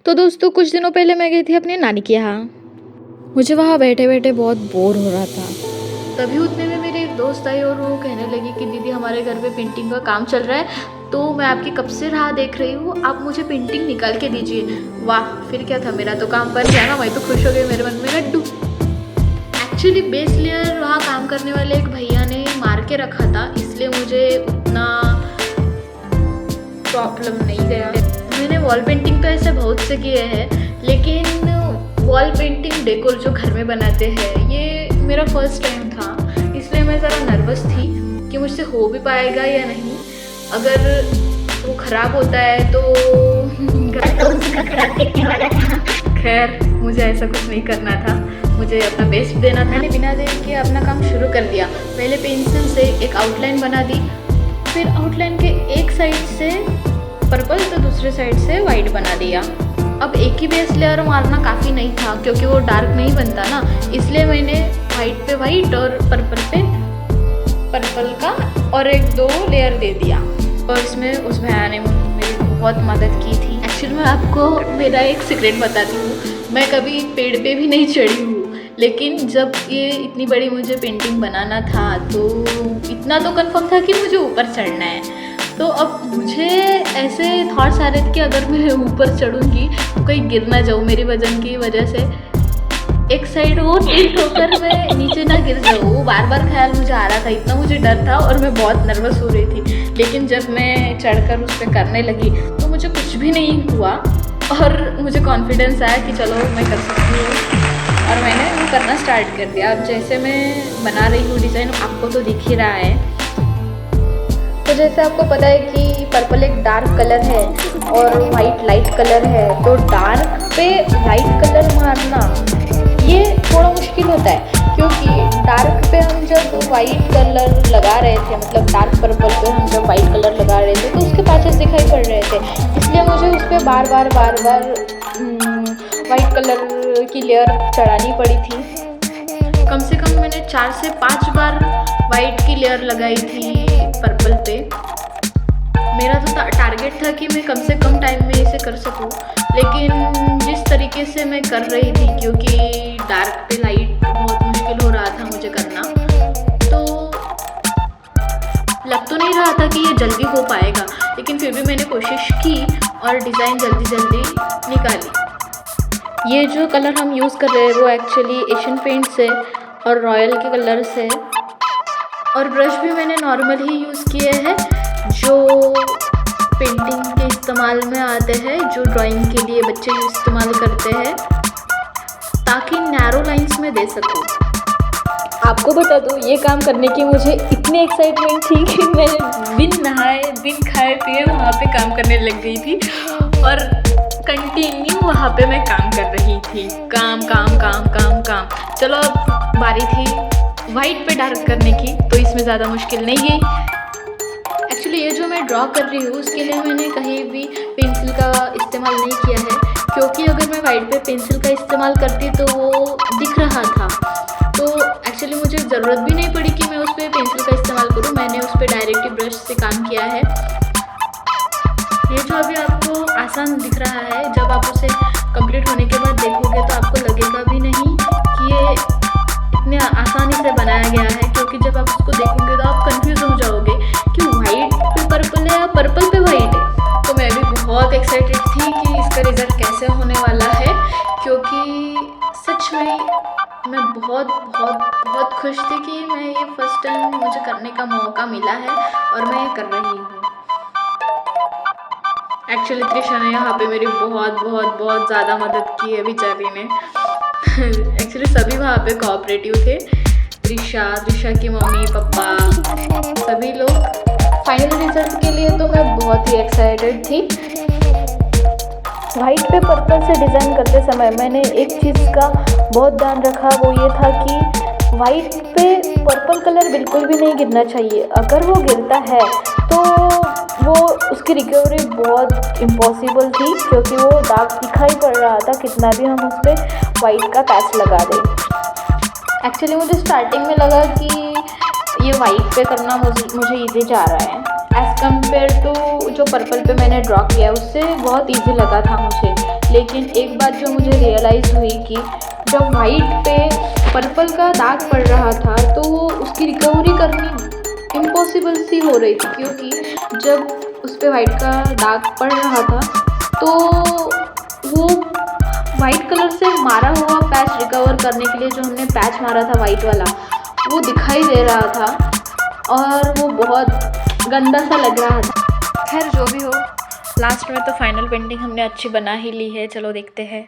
तो दोस्तों कुछ दिनों पहले मैं गई थी अपनी नानी के यहाँ। मुझे वहाँ बैठे बैठे बहुत बोर हो रहा था। तभी उतने में मेरे एक दोस्त आई और वो कहने लगी कि दीदी हमारे घर पे पेंटिंग का काम चल रहा है, तो मैं आपकी कब से राह देख रही हूँ, आप मुझे पेंटिंग निकाल के दीजिए। वाह, फिर क्या था, मेरा तो काम बन गया ना। मैं तो खुश हो गई, मेरे मन में लड्डू। एक्चुअली बेस लेयर वहाँ काम करने वाले एक भैया ने मार के रखा था, इसलिए मुझे उतना प्रॉब्लम नहीं गया। मैंने वॉल पेंटिंग तो ऐसे बहुत से किए हैं, लेकिन वॉल पेंटिंग डेकोर जो घर में बनाते हैं ये मेरा फर्स्ट टाइम था, इसलिए मैं ज़रा नर्वस थी कि मुझसे हो भी पाएगा या नहीं। अगर वो ख़राब होता है तो खैर मुझे ऐसा कुछ नहीं करना था, मुझे अपना बेस्ट देना था। मैंने बिना देर के अपना काम शुरू कर दिया। पहले पेंसिल से एक आउटलाइन बना दी, फिर आउटलाइन के एक साइड से पर्पल तो दूसरे साइड से वाइट बना दिया। अब एक ही बेस लेयर मारना काफ़ी नहीं था क्योंकि वो डार्क नहीं बनता ना, इसलिए मैंने वाइट पे वाइट और पर्पल पे पर्पल का और एक दो लेयर दे दिया। और इसमें उस भैया ने मेरी बहुत मदद की थी। एक्चुअली मैं आपको मेरा एक सीक्रेट बताती हूँ, मैं कभी पेड़ पे भी नहीं चढ़ी हूँ, लेकिन जब ये इतनी बड़ी मुझे पेंटिंग बनाना था तो इतना तो कंफर्म था कि मुझे ऊपर चढ़ना है। तो अब मुझे ऐसे थॉट्स आ रहे थे कि अगर मैं ऊपर चढ़ूँगी तो कहीं गिर ना जाऊँ, मेरी वजन की वजह से एक साइड वो टिल्ट होकर मैं नीचे ना गिर जाऊँ। वो बार बार ख्याल मुझे आ रहा था, इतना मुझे डर था और मैं बहुत नर्वस हो रही थी। लेकिन जब मैं चढ़कर उस पर करने लगी तो मुझे कुछ भी नहीं हुआ और मुझे कॉन्फिडेंस आया कि चलो मैं कर सकती हूँ, और मैंने वो करना स्टार्ट कर दिया। अब जैसे मैं बना रही हूँ डिज़ाइन, आपको तो दिख ही रहा है। तो जैसे आपको पता है कि पर्पल एक डार्क कलर है और वाइट लाइट कलर है, तो डार्क पे वाइट कलर मारना ये थोड़ा मुश्किल होता है, क्योंकि डार्क पे हम जब वाइट कलर लगा रहे थे, मतलब डार्क पर्पल पे हम जब वाइट कलर लगा रहे थे तो उसके पैचेस दिखाई पड़ रहे थे, इसलिए मुझे उस पर बार बार वाइट कलर की लेयर चढ़ानी पड़ी थी। कम से कम मैंने 4 से 5 बार वाइट की लेयर लगाई थी पर्पल पे। मेरा तो टारगेट था कि मैं कम से कम टाइम में इसे कर सकूं, लेकिन जिस तरीके से मैं कर रही थी, क्योंकि डार्क पे लाइट बहुत मुश्किल हो रहा था मुझे करना, तो लग तो नहीं रहा था कि ये जल्दी हो पाएगा, लेकिन फिर भी मैंने कोशिश की और डिज़ाइन जल्दी जल्दी निकाली। ये जो कलर हम यूज़ कर रहे हैं वो एक्चुअली एशियन पेंट्स है और रॉयल के कलर्स है, और ब्रश भी मैंने नॉर्मल ही यूज़ किए हैं जो पेंटिंग के इस्तेमाल में आते हैं, जो ड्राइंग के लिए बच्चे इस्तेमाल करते हैं, ताकि नैरो लाइंस में दे सकूँ। आपको बता दूँ, ये काम करने की मुझे इतनी एक्साइटमेंट थी कि मैं बिन नहाए बिन खाए पिए वहाँ पे काम करने लग गई थी और कंटिन्यू वहाँ पे मैं काम कर रही थी। काम काम काम काम काम। चलो अब बारी थी वाइट पे डार्क करने की, तो इसमें ज़्यादा मुश्किल नहीं गई। एक्चुअली ये जो मैं ड्रॉ कर रही हूँ उसके लिए मैंने कहीं भी पेंसिल का इस्तेमाल नहीं किया है, क्योंकि अगर मैं वाइट पे पेंसिल का इस्तेमाल करती तो वो दिख रहा था, तो एक्चुअली मुझे ज़रूरत भी नहीं पड़ी कि मैं उस पर पेंसिल का इस्तेमाल करूँ। मैंने उस पर डायरेक्ट ब्रश से काम किया है। ये जो अभी आपको आसान दिख रहा है, जब आप उसे कंप्लीट होने के बाद देखोगे तो आपको लगेगा भी नहीं कि ये इतने आसानी से बनाया गया है, क्योंकि जब आप उसको देखोगे तो आप कंफ्यूज हो जाओगे कि वाइट पे पर्पल है या पर्पल पे वाइट है। तो मैं भी बहुत एक्साइटेड थी कि इसका रिज़ल्ट कैसे होने वाला है, क्योंकि सच में मैं बहुत बहुत बहुत खुश थी कि मैं ये फर्स्ट टाइम मुझे करने का मौका मिला है और मैं ये कर रही हूँ। एक्चुअली त्रिशा ने यहाँ पे मेरी बहुत बहुत बहुत ज़्यादा मदद की है बेचारी ने। एक्चुअली सभी वहाँ पे कोऑपरेटिव थे, त्रिशा की मम्मी पापा सभी लोग। फाइनल रिजल्ट के लिए तो मैं बहुत ही एक्साइटेड थी। वाइट पे पर्पल से डिज़ाइन करते समय मैंने एक चीज़ का बहुत ध्यान रखा, वो ये था कि वाइट पे पर्पल कलर बिल्कुल भी नहीं गिरना चाहिए। अगर वो गिरता है तो वो उसकी रिकवरी बहुत इम्पॉसिबल थी, क्योंकि वो दाग दिखाई पड़ रहा था कितना भी हम उस पर वाइट का पैच लगा दें। एक्चुअली मुझे स्टार्टिंग में लगा कि ये वाइट पे करना मुझे ईजी जा रहा है, एज़ कम्पेयर टू जो पर्पल पे मैंने ड्रॉ किया उससे बहुत ईजी लगा था मुझे, लेकिन एक बात जो मुझे रियलाइज़ हुई कि जब वाइट पे पर्पल का दाग पड़ रहा था तो उसकी रिकवरी करनी इम्पॉसिबल सी हो रही थी, क्योंकि जब उस पर वाइट का दाग पड़ रहा था तो वो वाइट कलर से मारा हुआ पैच रिकवर करने के लिए जो हमने पैच मारा था वाइट वाला, वो दिखाई दे रहा था और वो बहुत गंदा सा लग रहा था। खैर जो भी हो, लास्ट में तो फाइनल पेंटिंग हमने अच्छी बना ही ली है। चलो देखते हैं।